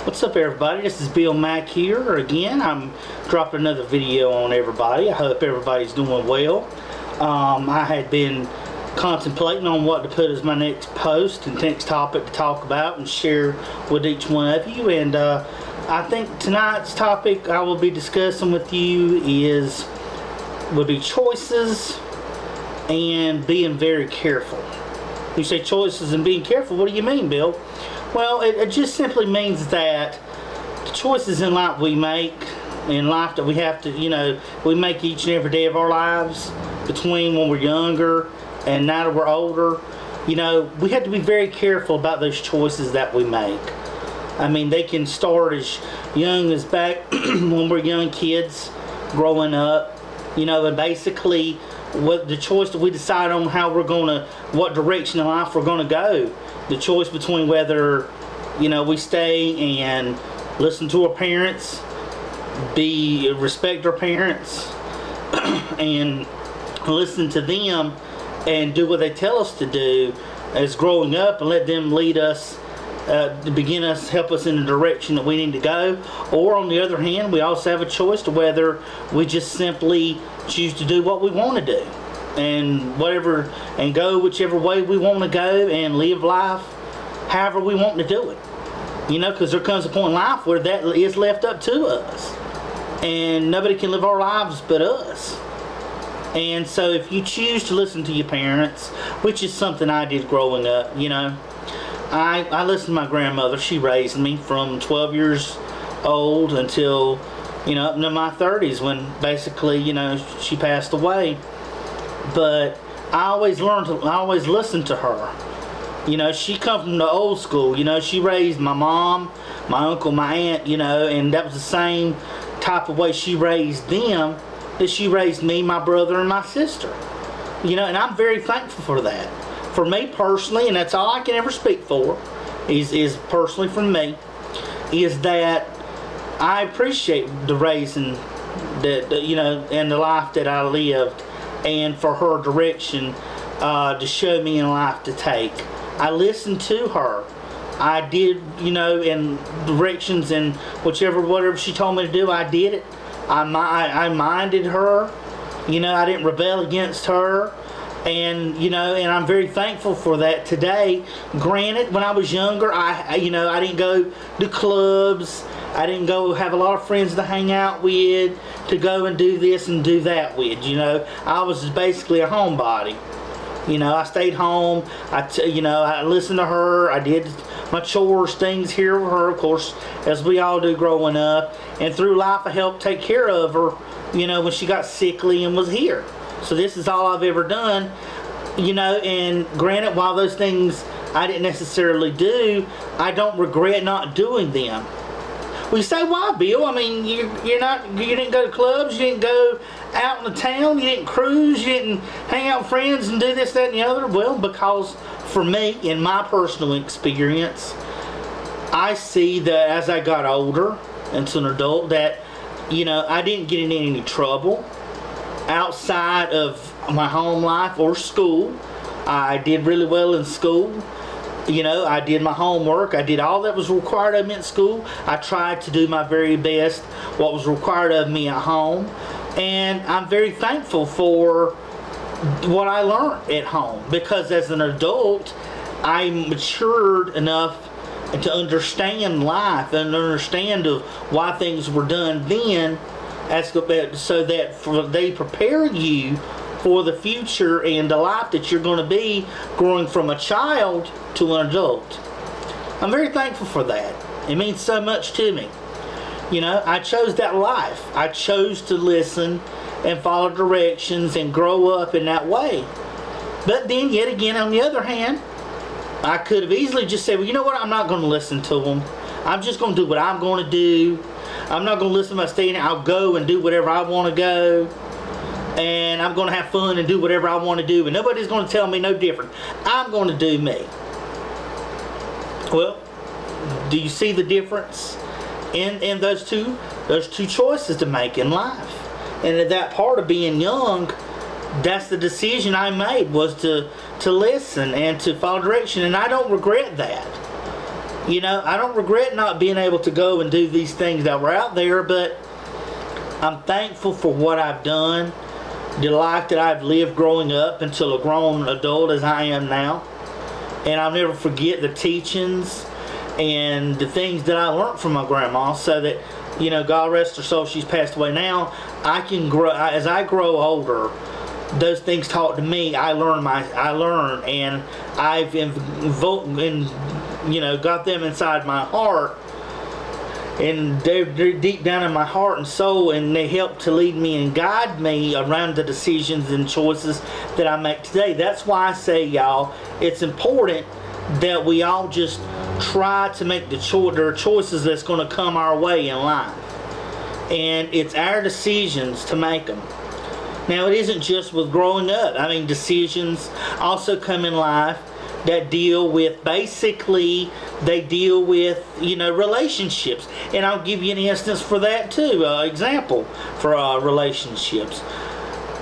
What's up, everybody? This is Bill Mack here again. I'm dropping another video on everybody. I hope everybody's doing well. I had been contemplating on what to put as my next post and next topic to talk about and share with each one of you. And I think tonight's topic I will be discussing with you would be choices and being very careful. You say choices and being careful. What do you mean, Bill? Well, it just simply means that the choices in life we make, in life that we have to, we make each and every day of our lives between when we're younger and now that we're older, we have to be very careful about those choices that we make. I mean, they can start as young as back when we're young kids growing up, and basically what the choice that we decide on what direction in life we're going to go. The choice between whether, we stay and listen to our parents, respect our parents, and listen to them and do what they tell us to do as growing up and let them lead us, help us in the direction that we need to go. Or on the other hand, we also have a choice to whether we just simply choose to do what we want to do. And go whichever way we want to go and live life however we want to do it. Because there comes a point in life where that is left up to us. And nobody can live our lives but us. And so if you choose to listen to your parents, which is something I did growing up, I listened to my grandmother. She raised me from 12 years old until, up into my 30s when basically, she passed away. But I always listened to her. She come from the old school. She raised my mom, my uncle, my aunt, and that was the same type of way she raised them that she raised me, my brother, and my sister. And I'm very thankful for that. For me personally, and that's all I can ever speak for, is personally for me, is that I appreciate the raising that, and the life that I lived, and for her direction to show me in life to take. I listened to her. I did, in directions and whatever she told me to do, I did it. I minded her. I didn't rebel against her. And, and I'm very thankful for that today. Granted, when I was younger, I didn't go to clubs. I didn't go have a lot of friends to hang out with, to go and do this and do that with. I was basically a homebody. I stayed home. I listened to her. I did my chores, things here with her, of course, as we all do growing up. And through life, I helped take care of her, when she got sickly and was here. So this is all I've ever done, and granted, while those things I didn't necessarily do, I don't regret not doing them. Well, you say, why, Bill? I mean, you didn't go to clubs, you didn't go out in the town, you didn't cruise, you didn't hang out with friends and do this, that, and the other. Well, because for me, in my personal experience, I see that as I got older, into an adult, that, I didn't get in any trouble outside of my home life or school. I did really well in school. I did my homework. I did all that was required of me at school. I tried to do my very best what was required of me at home. And I'm very thankful for what I learned at home, because as an adult, I matured enough to understand life and understand of why things were done then, so that they prepare you for the future and the life that you're going to be growing from a child to an adult. I'm very thankful for that. It means so much to me. I chose that life. I chose to listen and follow directions and grow up in that way. But then, yet again, on the other hand, I could have easily just said, well, you know what? I'm not going to listen to them. I'm just going to do what I'm going to do. I'm not going to listen to my staying. I'll go and do whatever I want to go. And I'm going to have fun and do whatever I want to do. And nobody's going to tell me no different. I'm going to do me. Well, do you see the difference in those two choices to make in life? And that part of being young, that's the decision I made, was to listen and to follow direction. And I don't regret that. You know, I don't regret not being able to go and do these things that were out there, but I'm thankful for what I've done, the life that I've lived growing up until a grown adult as I am now. And I'll never forget the teachings and the things that I learned from my grandma, so that, you know, God rest her soul, she's passed away now. I can grow, as I grow older, those things taught to me, I learn, and I've got them inside my heart, and they're deep down in my heart and soul, and they help to lead me and guide me around the decisions and choices that I make today. That's why I say, y'all, it's important that we all just try to make the choices that's going to come our way in life, and it's our decisions to make them. Now, it isn't just with growing up. I mean, decisions also come in life that deal with, basically, they deal with, you know, relationships. And I'll give you an instance for that too, example for relationships.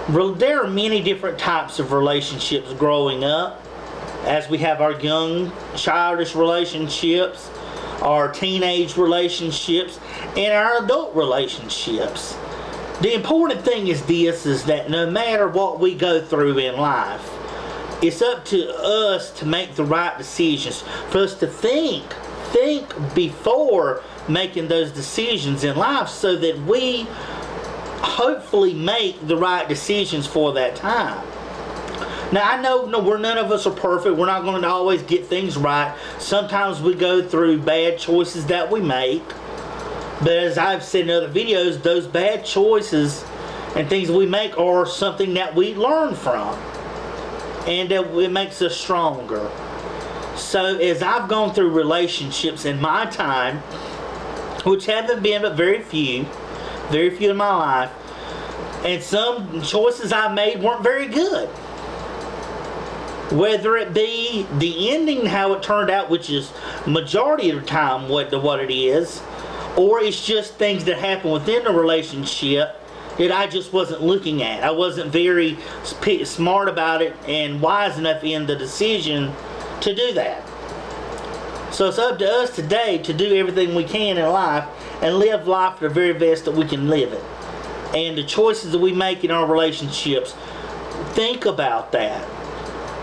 There are many different types of relationships growing up, as we have our young, childish relationships, our teenage relationships, and our adult relationships. The important thing is this, is that no matter what we go through in life, it's up to us to make the right decisions, for us to think before making those decisions in life, so that we hopefully make the right decisions for that time. Now, I know none of us are perfect. We're not going to always get things right. Sometimes we go through bad choices that we make. But as I've said in other videos, those bad choices and things we make are something that we learn from, and that it makes us stronger. So as I've gone through relationships in my time, which haven't been but very few in my life, and some choices I made weren't very good. Whether it be the ending, how it turned out, which is majority of the time what it is, or it's just things that happen within the relationship that I just wasn't looking at. I wasn't very smart about it and wise enough in the decision to do that. So it's up to us today to do everything we can in life and live life the very best that we can live it. And the choices that we make in our relationships, think about that.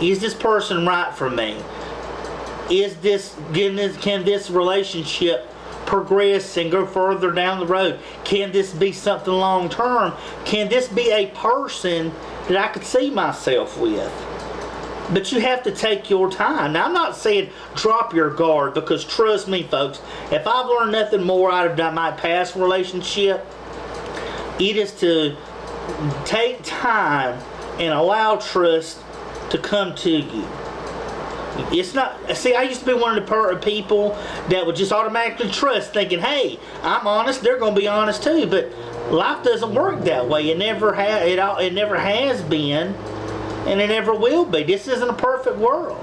Is this person right for me? Can this relationship progress and go further down the road? Can this be something long term? Can this be a person that I could see myself with? But you have to take your time. Now, I'm not saying drop your guard, because trust me, folks, if I've learned nothing more out of my past relationship, it is to take time and allow trust to come to you. It's not, see, I used to be one of the people that would just automatically trust, thinking, hey, I'm honest, they're going to be honest too. But life doesn't work that way. It never has been, and it never will be. This isn't a perfect world.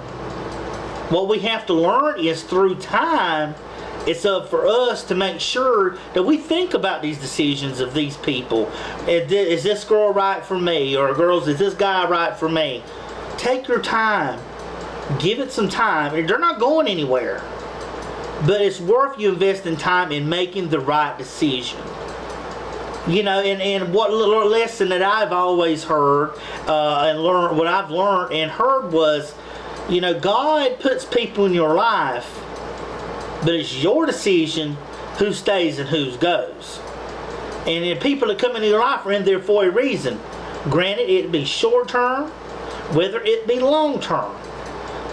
What we have to learn is, through time, it's up for us to make sure that we think about these decisions of these people. Is this girl right for me? Or girls, is this guy right for me? Take your time. Give it some time. They're not going anywhere. But it's worth you investing time in making the right decision. You know, and what little lesson that I've always heard and learned, what I've learned and heard was, you know, God puts people in your life, but it's your decision who stays and who goes. And the people that come into your life are in there for a reason. Granted, it be short term, whether it be long term.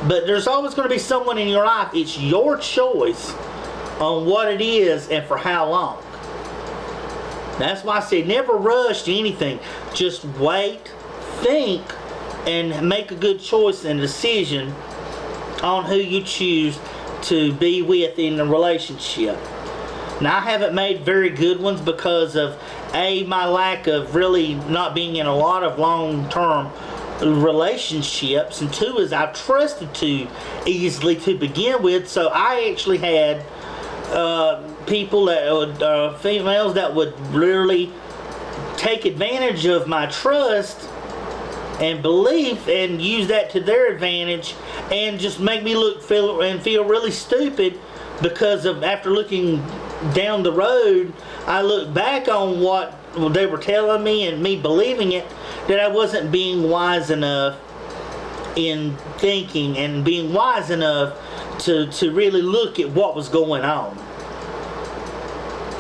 But there's always going to be someone in your life. It's your choice on what it is and for how long. That's why I say never rush to anything. Just wait, think, and make a good choice and decision on who you choose to be with in the relationship. Now, I haven't made very good ones because of my lack of really not being in a lot of long-term relationships, and two is I've trusted too easily to begin with. So I actually had people that would, females that would literally take advantage of my trust and belief and use that to their advantage and just make me feel really stupid because of after looking down the road, I look back on what they were telling me and me believing it, that I wasn't being wise enough in thinking and being wise enough to really look at what was going on.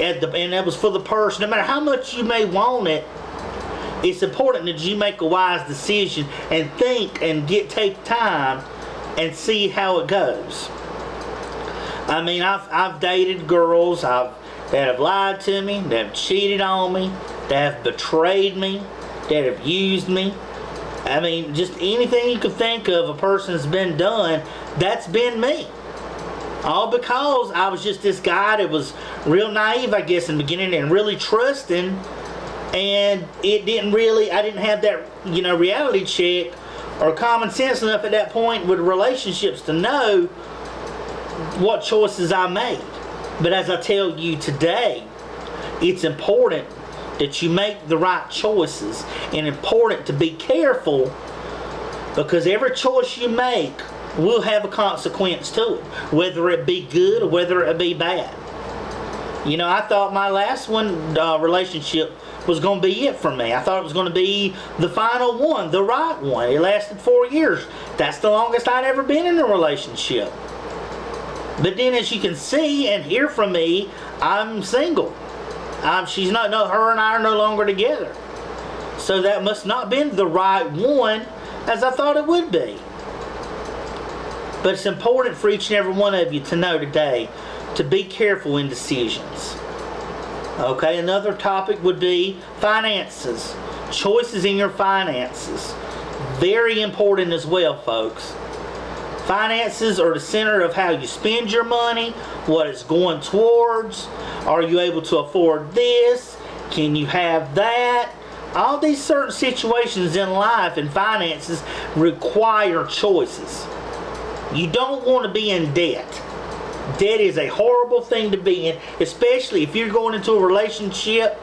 And that was for the person. No matter how much you may want it, it's important that you make a wise decision and think and take time and see how it goes. I mean, I've dated girls that have lied to me, that have cheated on me, that have betrayed me, that have used me. I mean, just anything you could think of a person's been done, that's been me. All because I was just this guy that was real naive, I guess, in the beginning, and really trusting, and I didn't have that, reality check or common sense enough at that point with relationships to know what choices I made. But as I tell you today, it's important that you make the right choices, and important to be careful, because every choice you make will have a consequence to it, whether it be good or whether it be bad. I thought my last relationship was going to be it for me. I thought it was going to be the final one, the right one. It lasted 4 years. That's the longest I'd ever been in a relationship. But then, as you can see and hear from me, I'm single. Her and I are no longer together. So that must not have been the right one as I thought it would be. But it's important for each and every one of you to know today to be careful in decisions. Okay, another topic would be finances. Choices in your finances. Very important as well, folks. Finances are the center of how you spend your money, what it's going towards. Are you able to afford this? Can you have that? All these certain situations in life and finances require choices. You don't want to be in debt. Debt is a horrible thing to be in, especially if you're going into a relationship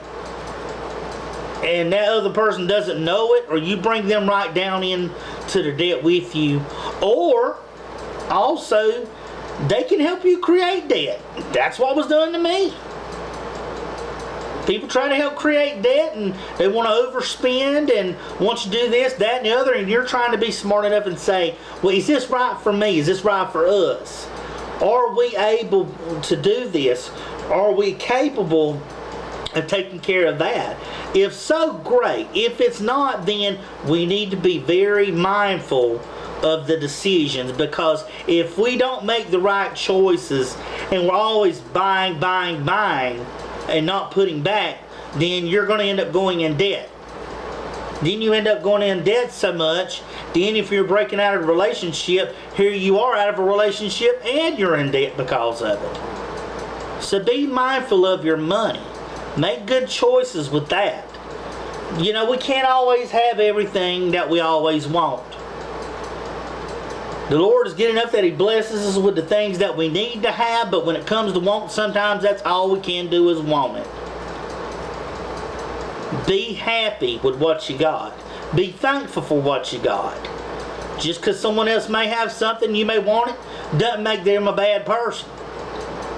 and that other person doesn't know it, or you bring them right down into the debt with you. Or also, they can help you create debt. That's what was done to me. People try to help create debt, and they want to overspend and want you to do this, that, and the other, and you're trying to be smart enough and say, well, is this right for me? Is this right for us? Are we able to do this? Are we capable of taking care of that? If so, great. If it's not, then we need to be very mindful of the decisions, because if we don't make the right choices and we're always buying and not putting back, then you're going to end up going in debt. Then you end up going in debt so much, then if you're breaking out of a relationship, here you are out of a relationship and you're in debt because of it. So be mindful of your money. Make good choices with that. We can't always have everything that we always want. The Lord is good enough that He blesses us with the things that we need to have, but when it comes to want, sometimes that's all we can do is want it. Be happy with what you got. Be thankful for what you got. Just because someone else may have something, you may want it, doesn't make them a bad person.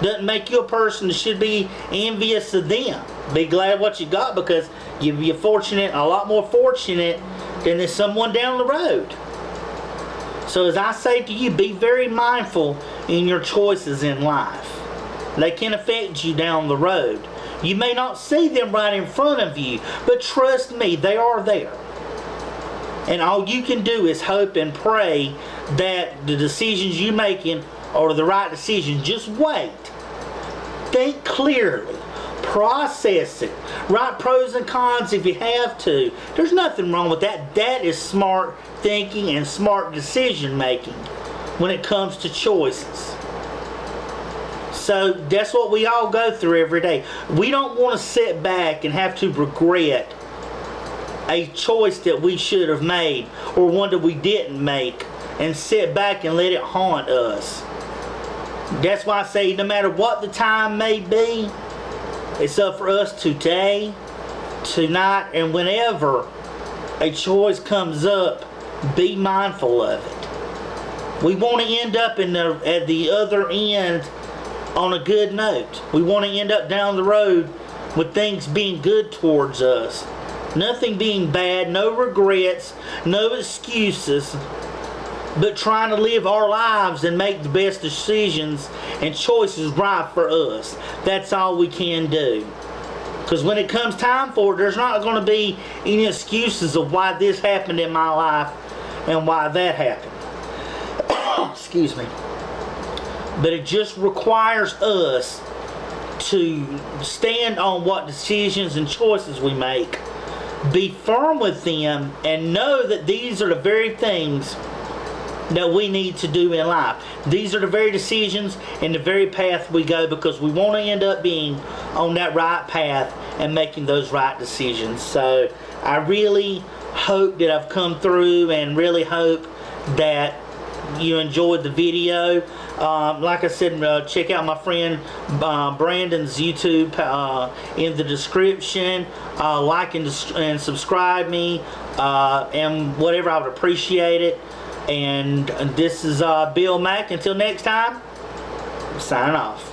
Doesn't make you a person that should be envious of them. Be glad what you got, because you'll be a lot more fortunate than there's someone down the road. So as I say to you, be very mindful in your choices in life. They can affect you down the road. You may not see them right in front of you, but trust me, they are there. And all you can do is hope and pray that the decisions you're making are the right decisions. Just wait. Think clearly. Process it. Write pros and cons if you have to. There's nothing wrong with that. That is smart thinking and smart decision making when it comes to choices. So that's what we all go through every day. We don't want to sit back and have to regret a choice that we should have made, or one that we didn't make, and sit back and let it haunt us. That's why I say, no matter what the time may be, it's up for us today, tonight, and whenever a choice comes up, be mindful of it. We want to end up at the other end on a good note. We want to end up down the road with things being good towards us. Nothing being bad, no regrets, no excuses, but trying to live our lives and make the best decisions and choices right for us. That's all we can do. Because when it comes time for it, there's not going to be any excuses of why this happened in my life and why that happened. Excuse me. But it just requires us to stand on what decisions and choices we make, be firm with them, and know that these are the very things that we need to do in life. These are the very decisions and the very path we go, because we want to end up being on that right path and making those right decisions. So I really hope that I've come through, and really hope that you enjoyed the video. Like I said, check out my friend Brandon's YouTube in the description. Like and subscribe me, and whatever, I would appreciate it. And this is Bill Mack. Until next time, signing off.